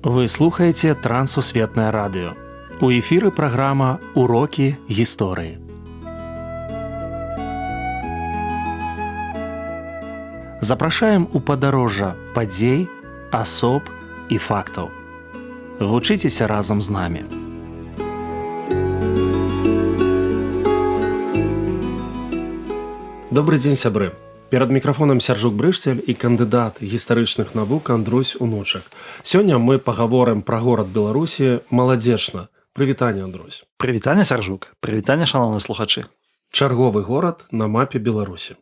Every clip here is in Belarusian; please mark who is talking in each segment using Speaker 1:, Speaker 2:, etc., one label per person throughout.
Speaker 1: Вы слухаеце Трансусветнае радыё. У эфіры праграма «Урокі гісторыі». Запрашаем у падарожжа падзей, асоб і фактаў. Вучыцеся разам з намі. Добрый дзень, сябры. Перад мікрафонам Сяржук Брышцель і кандыдат гістарычных навук Андрусь Унучак. Сёння мы пагаворым пра горад Беларусі Маладзечна. Прывітанне, Андрусь.
Speaker 2: Прывітанне, Сяржук. Прывітанне, шаноўныя слухачы.
Speaker 1: Чарговы горад на мапе Беларусі.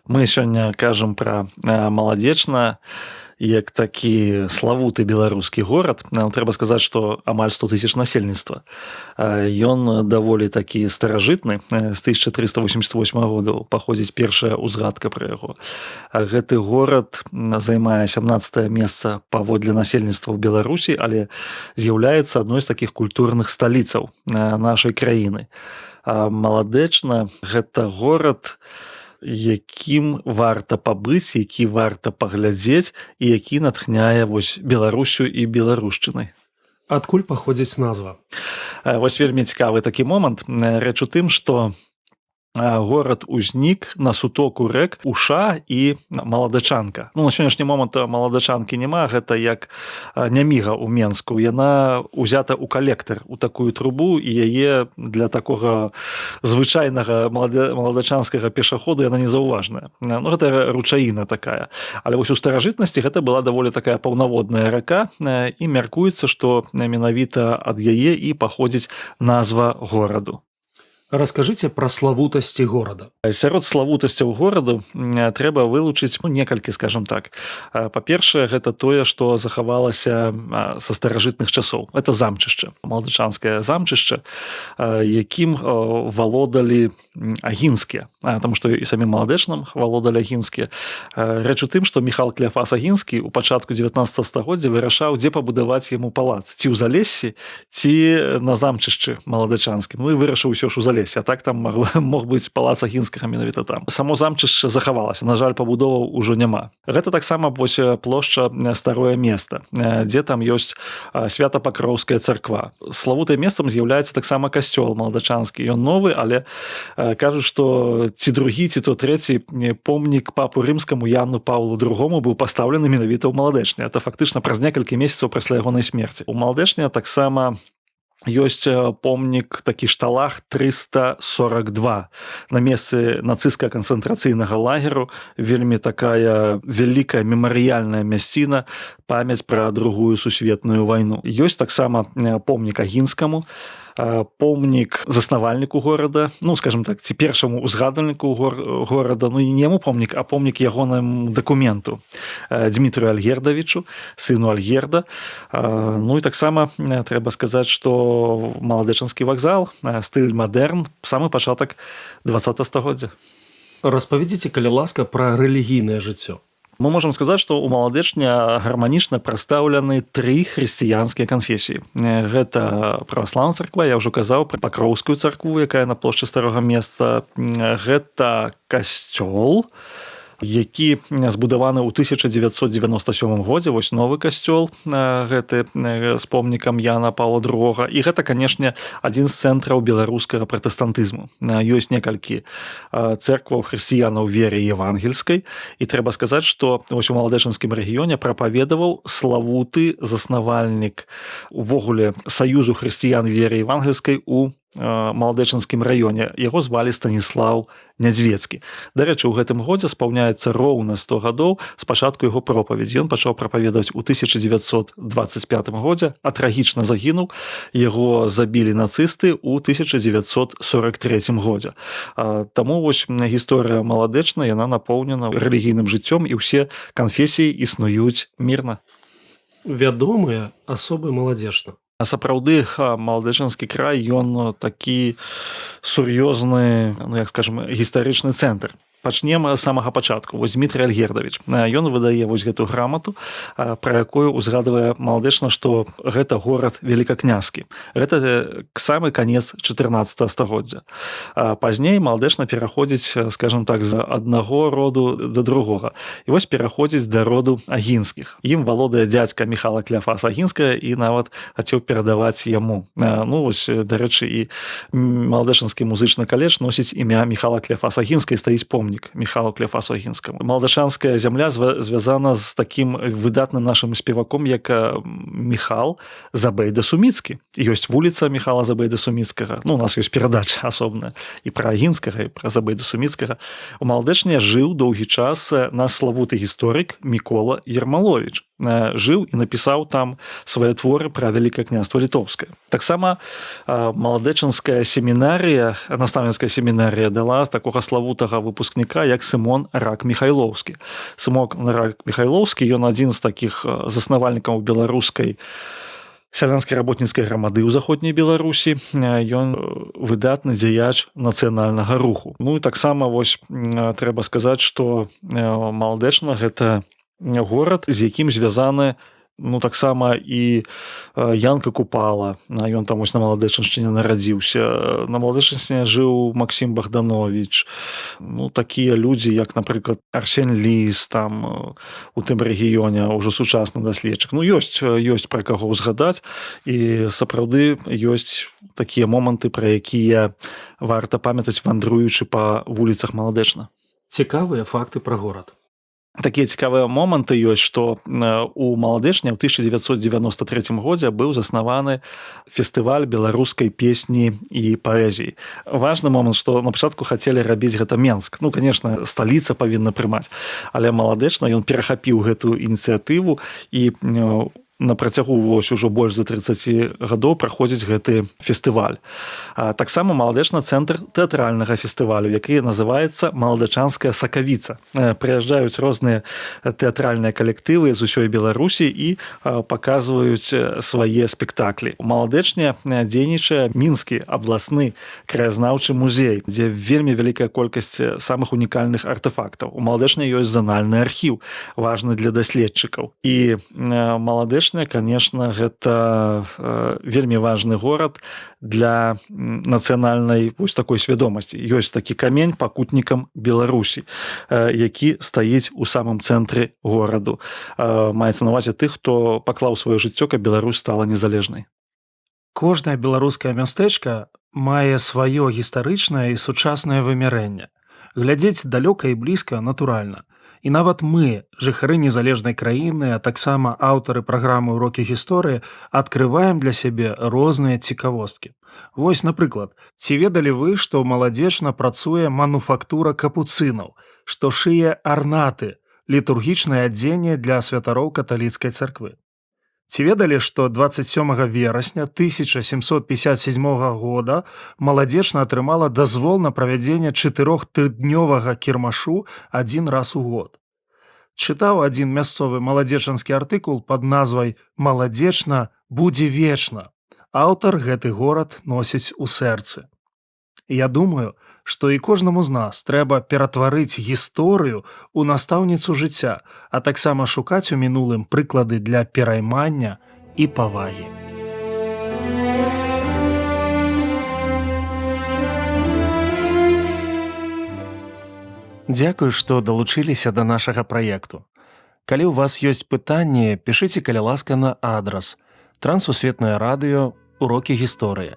Speaker 2: Мы сёння кажам пра Маладзечна як такі славуты беларускі горад. Трэба сказаць, што амаль 100 000 насельніцтва. Ён даволі такі старажытны. З 1388 году паходзіць першая ўзгадка пра яго. Гэты горад займае 17е месца паводле насельніцтва ў Беларусі, але з'яўляецца адной з такіх культурных сталіцаў нашай краіны. Маладзечна – гэта горад, якім варта пабыць, які варта паглядзець і які натхняе Беларусю і беларушчынай.
Speaker 1: Адкуль паходзіць назва?
Speaker 2: Вось вельмі цікавы такі момант. Рэч у тым, што горад узнік на сутоку рэк Уша і Маладачанка. На сённяшні момант Маладачанкі няма, гэта як Няміга ў Менску. Яна ўзята ў калектар, у такую трубу, і яе для такога звычайнага маладачанскага пешаходу яна незаўважная. Гэта ручаіна такая. Але вось у старажытнасці гэта была даволі такая паўнаводная рака, і мяркуецца, што менавіта ад яе і паходзіць назва гораду.
Speaker 1: Раскажыце пра славутасці горада.
Speaker 2: Сярод славутасцяў гораду трэба вылучыць некалькі, скажам так. Па-першае, гэта тое, што захавалася са старажытных часоў. Это замчышча, маладачанскае замчышча, якім валодалі агінскія, таму што і самім Маладэчнам валодалі агінскія. Рэч у тым, што Міхал Кляфас Агінскі ў пачатку 19 стагоддзя вырашаў, дзе пабудаваць яму палац, ці ў Залессі, ці на замчышчы маладачанскім. І вырашыў усё ж у Залессі. А так там мог быць палац Агінскага менавіта там. Само замчышча захавалася, на жаль, пабудоваў ужо няма. Гэта таксама плошча Старое места, дзе там ёсць Свята-Пакроўская царква. Славутым месцам з'яўляецца таксама касцёл маладачанскі. Ён новы, але кажуць, што ці другі, ці то трэці помнік папу рымскаму Яну Паўлу II быў пастаўлены менавіта ў Маладэчне. Это фактычна праз некалькі месяцаў пасля ягонай смерці. У Маладэчне таксама ёсць помнік, такі шталах 342 на месцы нацысцкага канцэнтрацыйнага лагеру. Вельмі такая вялікая мемарыяльная мясціна, памяць пра Другую сусветную вайну. Ёсць таксама помнік Агінскаму, помнік заснавальніку горада, скажем так, ці першаму узгадальніку горада, і не яму помнік, а помнік ягонаму дакументу Дмітрию Альгердавічу, сыну Альгерда. І таксама трэба сказаць, што Маладэчанскі вакзал, стыль мадэрн, самы пачатак 20 стагоддзя.
Speaker 1: Распавядзіце, калі ласка, пра рэлігійнае жыццё.
Speaker 2: Мы можам сказаць, што ў Маладэчне гарманічна прадстаўлены 3 хрысціянскія канфесіі. Гэта праваслаўная царква, я ўжо казаў пра Пакроўскую царкву, якая на плошчы Старога места. Гэта касцёл, які збудаваны ў 1997 годзе, вось новы касцёл, гэты з помнікам Яна Паўла II. І гэта, канешне, адзін з цэнтраў беларускага пратэстантызму. Ёсць некалькі цэркваў хрысціянаў веры евангельскай, і трэба сказаць, што вось у Маладэчанскім рэгіёне прапаведаваў славуты заснавальнік увогуле Саюзу хрысціян веры евангельскай у Маладэчанскім раёне. Яго звалі Станіслаў Нядзвецкі. Дарэчы, у гэтым годзе спаўняецца роўна 100 гадоў з пачатку яго пропаведзі. Ён пачаў прапаведаваць у 1925 годзе, а трагічна загінуў. Яго забілі нацысты ў 1943 годзе. Таму вось гісторыя Маладэчна, яна напоўнена рэлігійным жыццём, і ўсе канфесіі існуюць мірна.
Speaker 1: Вядомыя асобы Маладзечна.
Speaker 2: Сапраўды, Маладэчанскі край, ён такі сур'ёзны, як скажем, гістарычны цэнтр. Пачнем з самага пачатку. Вось Дмітрый Альгердавіч. Ён выдае вось гэтую грамату, пра якую узгадвае Маладэчна, што гэта горад великакнязскі. Гэта самы канец 14 стагоддзя. Пазней Маладэчна пераходзіць, скажем так, з аднаго роду да другога. І вось пераходзіць да роду агінскіх. Ім валодае дзядзька Міхала Кляфаса Агінская і нават хацеў перадаваць яму. Ну, вось, дарэчы, і Маладэчанскі музычны каледж носіць імя Міхала Кляфаса Агінскай, стаіць помнік Михалу Кляфасу Агінскаму. Маладэчанская зямля звязана з такім выдатным нашым спеваком, як Міхал Забейда-Суміцкі. Ёсць вуліца Міхала Забейда-Суміцкага. Ну, у нас ёсць перадача асобная і пра Агінскага, і пра Забейда-Суміцкага. У Маладэчне жыў доўгі час наш славуты гісторык Мікола Ермаловіч. Жыў і напісаў там свае творы пра Вялікае княства Літоўскае. Таксама Маладэчанская семінарія, настаўніцкая семінарія дала такога славутага выпускніка, як Сымон Рак Міхайлоўскі. Сымон Рак Міхайлоўскі, ён адзін з такіх заснавальнікаў беларускай сялянскай работніцкай грамады ў заходняй Беларусі. Ён выдатны дзеяч нацыянальнага руху. Ну і таксама вось трэба сказаць, што Маладэчна гэта горад, з якім звязаны, ну, таксама і Янка Купала. Ён там вось на Маладэчаншчыне нарадзіўся. На Маладэчаншчыне жыў Максім Богданович. Ну, такія людзі, як, напрыклад, Арсен Ліс, там, у тым рэгіёне, ўжо сучасны даследчык. Ну, ёсць пра каго ўзгадаць, і сапраўды ёсць такія моманты, пра якія варта памятаць, вандруючы па вуліцах Маладэчна.
Speaker 1: Цікавыя факты пра горад.
Speaker 2: Такія цікавыя моманты ёсць, што у Маладэчне ў 1993 годзе быў заснаваны фестываль беларускай песні і паэзіі. Важны момант, што на пачатку хацелі рабіць гэта Менск. Ну, конечно, сталіца павінна прымаць, але Маладэчна ён перахапіў гэтую ініцыятыву і на працягу вось ужо больш за 30 гадоў праходзіць гэты фестываль. Таксама Маладэчна цэнтр тэатральнага фестывалю, які называецца Маладэчанская сакавіца. Прыязджаюць розныя тэатральныя калектывы з усёй Беларусі і паказваюць свае спектаклі. У Маладэчне дзейнічае Мінскі абласны краязнаўчы музей, дзе вельмі вялікая колькасць самых унікальных артефактаў. У Маладэчне ёсць занальны архіў, важны для даследчыкаў. І Маладэчна, конечно, гэта вельмі важны горад для нацыянальнай вось такой свядомасці. Ёсць такі камень пакутнікам Беларусі, які стаіць у самым цэнтры гораду. Маецца на ўвазе тых, хто паклаў сваё жыццё, каб Беларусь стала незалежнай.
Speaker 1: Кожнае беларускае мястэчка мае сваё гістарычнае і сучаснае вымярэнне. Глядзець далёка і блізка натуральна. І нават мы, жыхары незалежнай краіны, а таксама аўтары праграмы «Урокі гісторыі», адкрываем для сябе розныя цікавосткі. Вось, напрыклад, ці ведалі вы, што ў Маладэчна працуе мануфактура капуцынаў, што шые арнаты, літургічнае адзенне для святароў каталіцкай царквы? Ці ведалі, што 27 верасня 1757 года Маладэчна атрымала дазвол на правядзенне 4-трыднёвага кірмашу адзін раз у год? Чытаў адзін мясцовы маладзечанскі артыкул пад назвай «Маладэчна будзе вечна». Аўтар гэты горад носіць у сэрцы. Я думаю, што і кожнаму з нас трэба ператварыць гісторыю ў настаўніцу жыцця, а таксама шукаць у мінулым прыклады для пераймання і павагі. Дзякую, што далучыліся да нашага праекту. Калі ў вас ёсць пытанні, пішыце, калі ласка, на адрас Трансусветнае радыё, урокі гісторыі.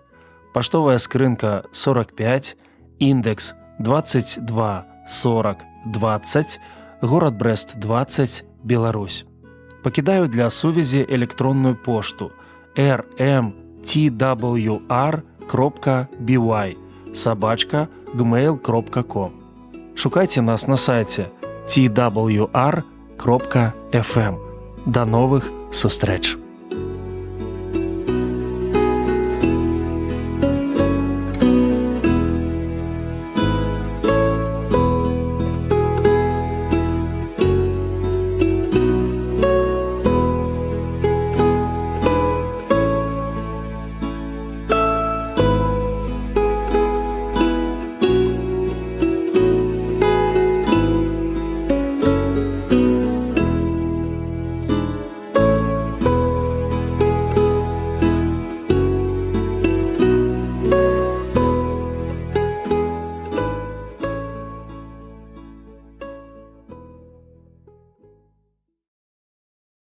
Speaker 1: Паштовая скрынка 45, індекс 22 40 20, горад Брэст 20, Беларусь. Пакідаю для сувязі электронную пошту rmtwr.by@gmail.com. Шукайце нас на сайце twr.fm. До новых сустрэч!